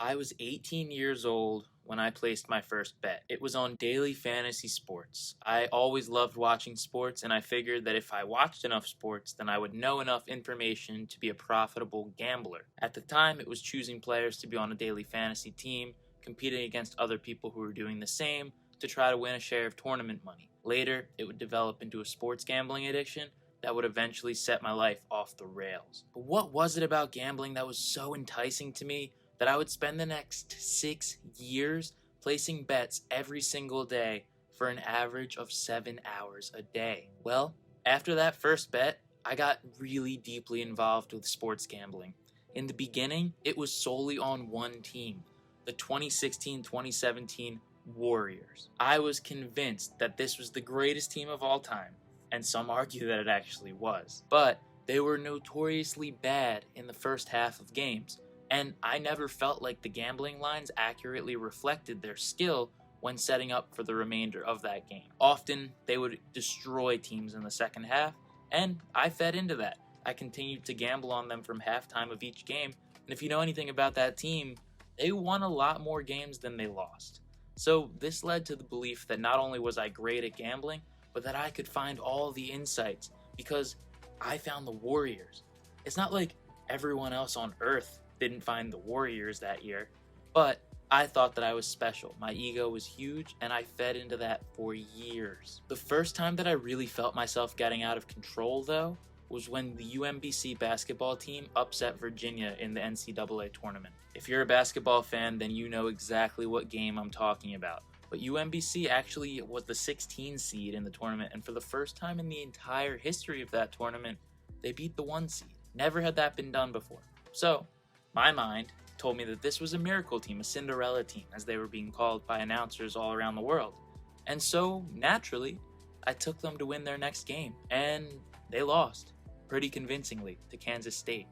I was 18 years old when I placed my first bet. It was on daily fantasy sports. I always loved watching sports, and I figured that if I watched enough sports, then I would know enough information to be a profitable gambler. At the time, it was choosing players to be on a daily fantasy team, competing against other people who were doing the same to try to win a share of tournament money. Later, it would develop into a sports gambling addiction that would eventually set my life off the rails. But what was it about gambling that was so enticing to me that I would spend the next 6 years placing bets every single day for an average of 7 hours a day? Well, after that first bet, I got really deeply involved with sports gambling. In the beginning, it was solely on one team, the 2016-2017 Warriors. I was convinced that this was the greatest team of all time, and some argue that it actually was. But they were notoriously bad in the first half of games, and I never felt like the gambling lines accurately reflected their skill when setting up for the remainder of that game. Often, they would destroy teams in the second half, and I fed into that. I continued to gamble on them from halftime of each game, and if you know anything about that team, they won a lot more games than they lost. So this led to the belief that not only was I great at gambling, but that I could find all the insights because I found the Warriors. It's not like everyone else on Earth didn't find the Warriors that year, but I thought that I was special. My ego was huge, and I fed into that for years. The first time that I really felt myself getting out of control, though, was when the UMBC basketball team upset Virginia in the NCAA tournament. If you're a basketball fan, then you know exactly what game I'm talking about. But UMBC actually was the 16 seed in the tournament, and for the first time in the entire history of that tournament, they beat the 1 seed. Never had that been done before. So, my mind told me that this was a miracle team, a Cinderella team, as they were being called by announcers all around the world. And so, naturally, I took them to win their next game, and they lost, pretty convincingly, to Kansas State.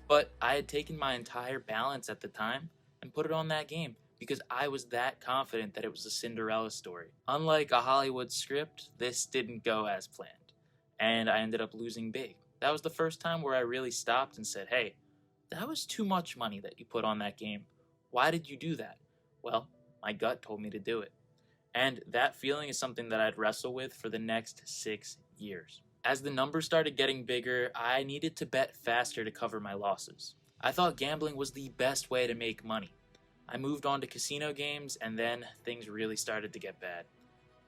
But I had taken my entire balance at the time and put it on that game, because I was that confident that it was a Cinderella story. Unlike a Hollywood script, this didn't go as planned, and I ended up losing big. That was the first time where I really stopped and said, hey, that was too much money that you put on that game. Why did you do that? Well, my gut told me to do it. And that feeling is something that I'd wrestle with for the next 6 years. As the numbers started getting bigger, I needed to bet faster to cover my losses. I thought gambling was the best way to make money. I moved on to casino games, and then things really started to get bad.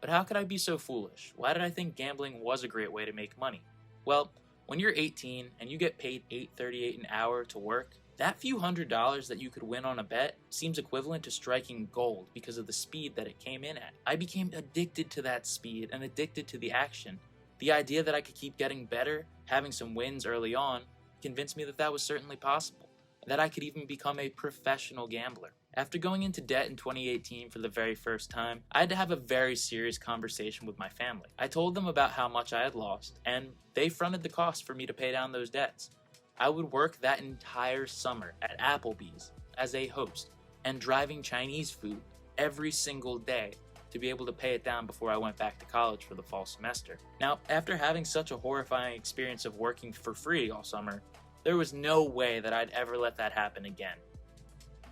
But how could I be so foolish? Why did I think gambling was a great way to make money? Well, when you're 18 and you get paid $8.38 an hour to work, that few $100s that you could win on a bet seems equivalent to striking gold because of the speed that it came in at. I became addicted to that speed and addicted to the action. The idea that I could keep getting better, having some wins early on, convinced me that that was certainly possible, and that I could even become a professional gambler. After going into debt in 2018 for the very first time, I had to have a very serious conversation with my family. I told them about how much I had lost, and they fronted the cost for me to pay down those debts. I would work that entire summer at Applebee's as a host and driving Chinese food every single day to be able to pay it down before I went back to college for the fall semester. Now, after having such a horrifying experience of working for free all summer, there was no way that I'd ever let that happen again,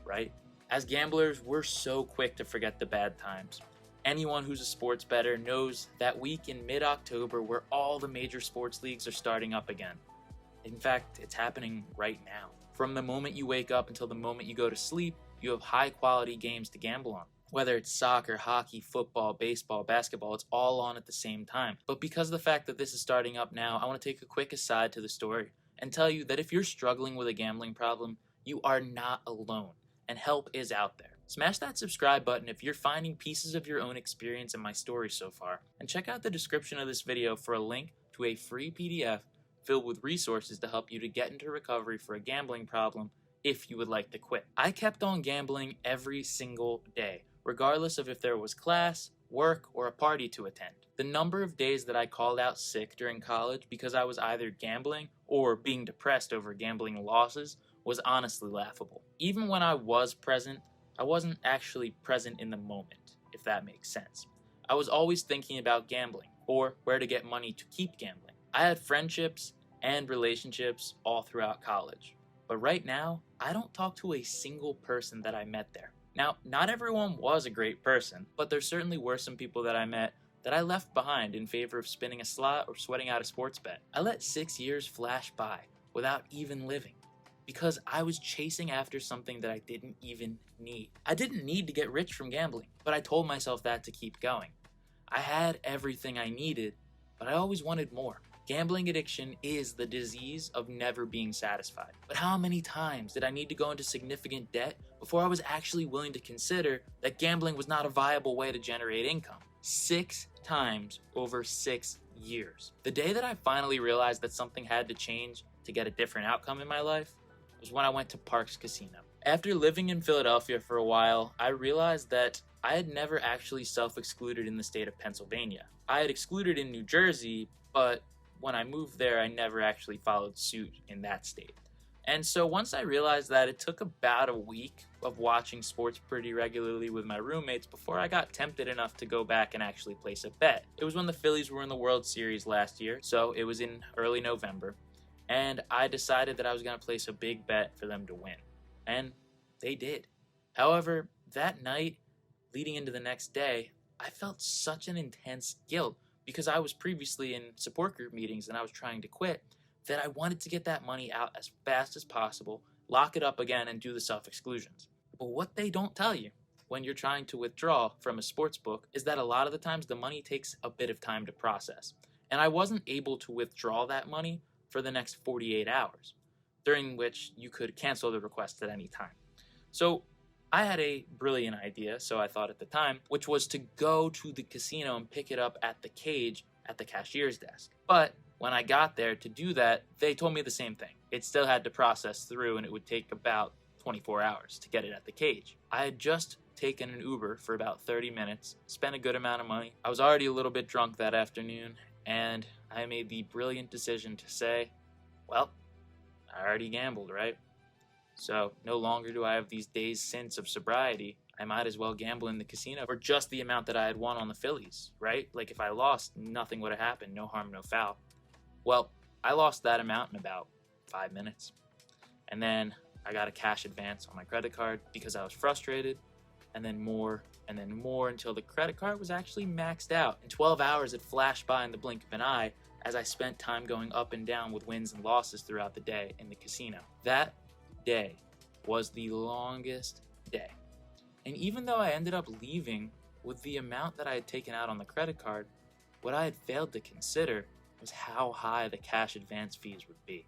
right? As gamblers, we're so quick to forget the bad times. Anyone who's a sports bettor knows that week in mid-October where all the major sports leagues are starting up again. In fact, it's happening right now. From the moment you wake up until the moment you go to sleep, you have high-quality games to gamble on. Whether it's soccer, hockey, football, baseball, basketball, it's all on at the same time. But because of the fact that this is starting up now, I want to take a quick aside to the story and tell you that if you're struggling with a gambling problem, you are not alone, and help is out there. Smash that subscribe button if you're finding pieces of your own experience in my story so far, and check out the description of this video for a link to a free PDF filled with resources to help you to get into recovery for a gambling problem if you would like to quit. I kept on gambling every single day, regardless of if there was class, work, or a party to attend. The number of days that I called out sick during college because I was either gambling or being depressed over gambling losses was honestly laughable. Even when I was present, I wasn't actually present in the moment, if that makes sense. I was always thinking about gambling, or where to get money to keep gambling. I had friendships and relationships all throughout college. But right now, I don't talk to a single person that I met there. Now, not everyone was a great person, but there certainly were some people that I met that I left behind in favor of spinning a slot or sweating out a sports bet. I let 6 years flash by without even living because I was chasing after something that I didn't even need. I didn't need to get rich from gambling, but I told myself that to keep going. I had everything I needed, but I always wanted more. Gambling addiction is the disease of never being satisfied. But how many times did I need to go into significant debt before I was actually willing to consider that gambling was not a viable way to generate income? 6 times over 6 years. The day that I finally realized that something had to change to get a different outcome in my life was when I went to Parks Casino. After living in Philadelphia for a while, I realized that I had never actually self-excluded in the state of Pennsylvania. I had excluded in New Jersey, but when I moved there, I never actually followed suit in that state. And so once I realized that, it took about a week of watching sports pretty regularly with my roommates before I got tempted enough to go back and actually place a bet. It was when the Phillies were in the World Series last year, so it was in early November, and I decided that I was going to place a big bet for them to win. And they did. However, that night, leading into the next day, I felt such an intense guilt because I was previously in support group meetings and I was trying to quit, that I wanted to get that money out as fast as possible, lock it up again, and do the self-exclusions. But what they don't tell you when you're trying to withdraw from a sports book is that a lot of the times the money takes a bit of time to process. And I wasn't able to withdraw that money for the next 48 hours, during which you could cancel the request at any time. So I had a brilliant idea, so I thought at the time, which was to go to the casino and pick it up at the cage at the cashier's desk. But when I got there to do that, they told me the same thing. It still had to process through and it would take about 24 hours to get it at the cage. I had just taken an Uber for about 30 minutes, spent a good amount of money. I was already a little bit drunk that afternoon, and I made the brilliant decision to say, well, I already gambled, right? So no longer do I have these days since of sobriety. I might as well gamble in the casino for just the amount that I had won on the Phillies, right? Like if I lost, nothing would have happened, no harm, no foul. Well, I lost that amount in about 5 minutes. And then I got a cash advance on my credit card because I was frustrated, and then more until the credit card was actually maxed out. In 12 hours, it flashed by in the blink of an eye as I spent time going up and down with wins and losses throughout the day in the casino. That day was the longest day. And even though I ended up leaving with the amount that I had taken out on the credit card, what I had failed to consider was how high the cash advance fees would be.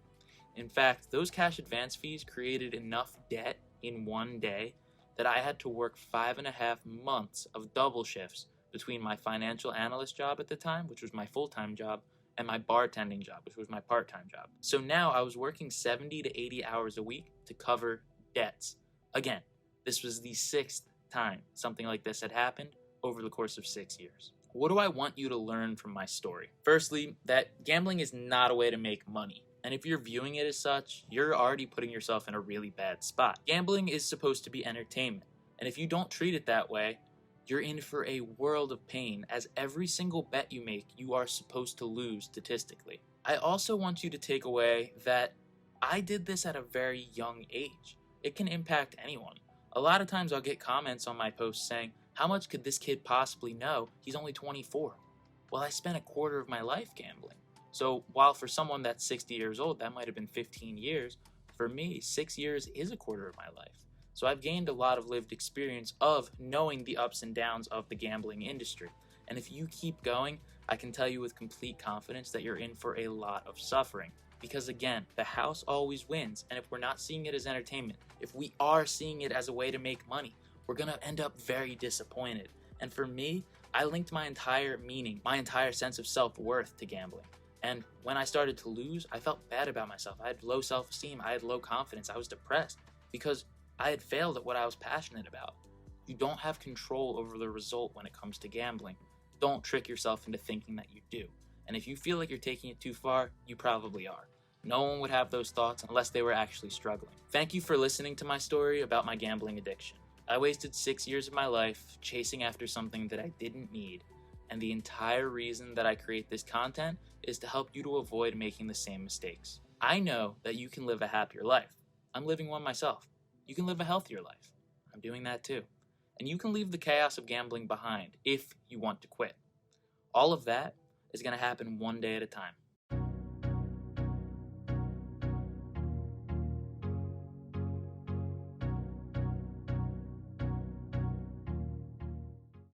In fact, those cash advance fees created enough debt in one day that I had to work 5.5 months of double shifts between my financial analyst job at the time, which was my full-time job, and my bartending job, which was my part-time job. So now I was working 70 to 80 hours a week to cover debts. Again, this was the 6th time something like this had happened over the course of 6 years. What do I want you to learn from my story? Firstly, that gambling is not a way to make money. And if you're viewing it as such, you're already putting yourself in a really bad spot. Gambling is supposed to be entertainment. And if you don't treat it that way, you're in for a world of pain, as every single bet you make, you are supposed to lose statistically. I also want you to take away that I did this at a very young age. It can impact anyone. A lot of times I'll get comments on my posts saying, how much could this kid possibly know? He's only 24. Well, I spent a quarter of my life gambling. So while for someone that's 60 years old, that might have been 15 years, for me, 6 years is a quarter of my life. So I've gained a lot of lived experience of knowing the ups and downs of the gambling industry. And if you keep going, I can tell you with complete confidence that you're in for a lot of suffering. Because again, the house always wins. And if we're not seeing it as entertainment, if we are seeing it as a way to make money, we're going to end up very disappointed. And for me, I linked my entire meaning, my entire sense of self-worth to gambling. And when I started to lose, I felt bad about myself. I had low self-esteem. I had low confidence. I was depressed because I had failed at what I was passionate about. You don't have control over the result when it comes to gambling. Don't trick yourself into thinking that you do. And if you feel like you're taking it too far, you probably are. No one would have those thoughts unless they were actually struggling. Thank you for listening to my story about my gambling addiction. I wasted 6 years of my life chasing after something that I didn't need. And the entire reason that I create this content is to help you to avoid making the same mistakes. I know that you can live a happier life. I'm living one myself. You can live a healthier life. I'm doing that too. And you can leave the chaos of gambling behind if you want to quit. All of that is going to happen one day at a time.